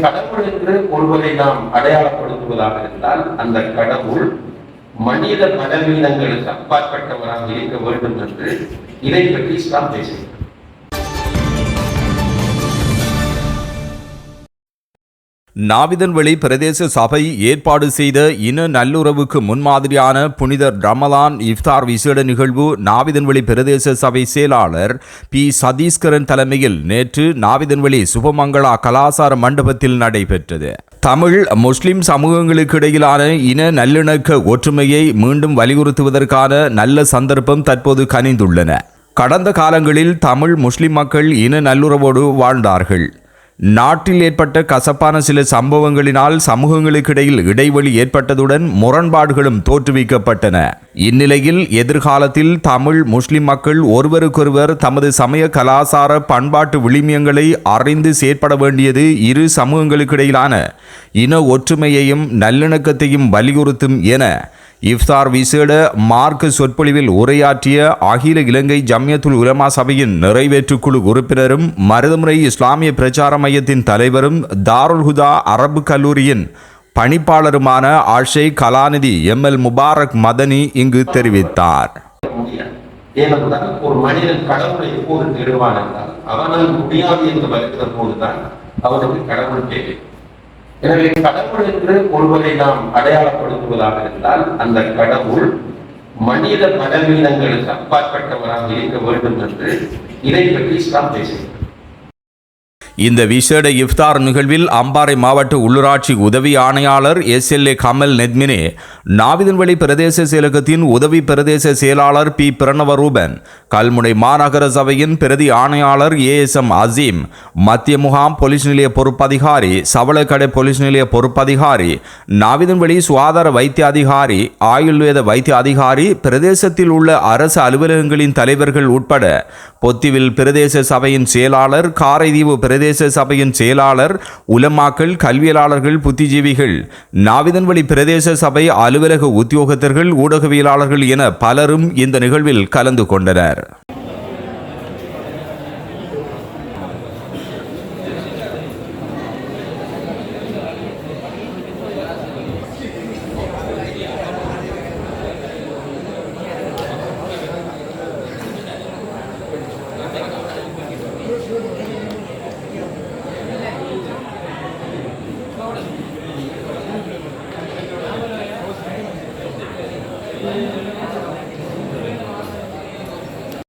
கடவுள் என்று ஒருவரை நாம் அடையாளப்படுத்துவதாக இருந்தால் அந்த கடவுள் மனித பலவீனங்களுக்கு அப்பாற்பட்டவராக இருக்க வேண்டும் என்று இதை பற்றி இஸ்லாம் பேசுகிறது. நாவிதன்வெளி பிரதேச சபை ஏற்பாடு செய்த இன நல்லுறவுக்கு முன்மாதிரியான புனித ரமலான் இஃப்தார் விசேட நிகழ்வு நாவிதன்வெளி பிரதேச சபை செயலாளர் பி சதீஸ்கரன் தலைமையில் நேற்று நாவிதன்வெளி சுபமங்களா கலாசார மண்டபத்தில் நடைபெற்றது. தமிழ் முஸ்லிம் சமூகங்களுக்கு இடையிலான இன நல்லிணக்க ஒற்றுமையை மீண்டும் வலியுறுத்துவதற்கான நல்ல சந்தர்ப்பம் தற்போது கனிந்துள்ளன. கடந்த காலங்களில் தமிழ் முஸ்லிம் மக்கள் இன நல்லுறவோடு வாழ்ந்தார்கள். நாட்டில் ஏற்பட்ட கசப்பான சில சம்பவங்களினால் சமூகங்களுக்கிடையில் இடைவெளி ஏற்பட்டதுடன் முரண்பாடுகளும் தோற்றுவிக்கப்பட்டன. இந்நிலையில் எதிர்காலத்தில் தமிழ் முஸ்லிம் மக்கள் ஒருவருக்கொருவர் தமது சமய கலாசார பண்பாட்டு விழுமியங்களை அறிந்து செயற்பட வேண்டியது இரு சமூகங்களுக்கிடையிலான இன ஒற்றுமையையும் நல்லிணக்கத்தையும் வலியுறுத்தும் என இஃப்தார் விசேட மார்க்க சொற்பொழிவில் உரையாற்றிய அகில இலங்கை ஜம்யத்துல் உலமா சபையின் நிறைவேற்றுக்குழு உறுப்பினரும் மருதமுறை இஸ்லாமிய பிரச்சார மையத்தின் தலைவரும் தாருல் ஹுதா அரபு கல்லூரியின் பணிப்பாளருமான ஆஷை கலாநிதி எம்எல் முபாரக் மதனி இங்கு தெரிவித்தார். ஏனென்றால் ஒரு மனிதன் கடவுளை எப்போது தேடுவான் என்றால் அவனால் முடியாது என்று வருகிற போதுதான் அவனுக்கு கடவுள் தேவை. எனவே கடவுள் என்று ஒருவரை நாம் அடையாளப்படுத்துவதாக இருந்தால் அந்த கடவுள் மனித பலவீனங்களுக்கு அப்பாற்பட்டவராக இருக்க வேண்டும் என்று இதை பற்றி இஸ்லாம் பேசுகிறது. இந்த விசேட இஃப்தார் நிகழ்வில் அம்பாறை மாவட்ட உள்ளூராட்சி உதவி ஆணையாளர் SLA கமல் நெத்மினே, நாவிதன்வெளி பிரதேச செயலகத்தின் உதவி பிரதேச செயலாளர் பி பிரணவரூபன், கல்முனை மாநகர சபையின் பிரதி ஆணையாளர் ASM அசீம், மத்திய முகாம் போலீஸ் நிலைய பொறுப்பதிகாரி, சவளக்கடை போலீஸ் நிலைய பொறுப்பதிகாரி, நாவிதன்வெளி சுகாதார வைத்திய அதிகாரி, ஆயுர்வேத வைத்திய அதிகாரி, பிரதேசத்தில் உள்ள அரசு அலுவலகங்களின் தலைவர்கள் உட்பட பொத்திவில் பிரதேச சபையின் செயலாளர், காரைதீவு பிரதேச சபையின் செயலாளர், உலமாக்கள், கல்வியலாளர்கள், புத்திஜீவிகள், நாவிதன்வெளி பிரதேச சபை அலுவலக உத்தியோகத்தர்கள், ஊடகவியலாளர்கள் என பலரும் இந்த நிகழ்வில் கலந்து கொண்டனர்.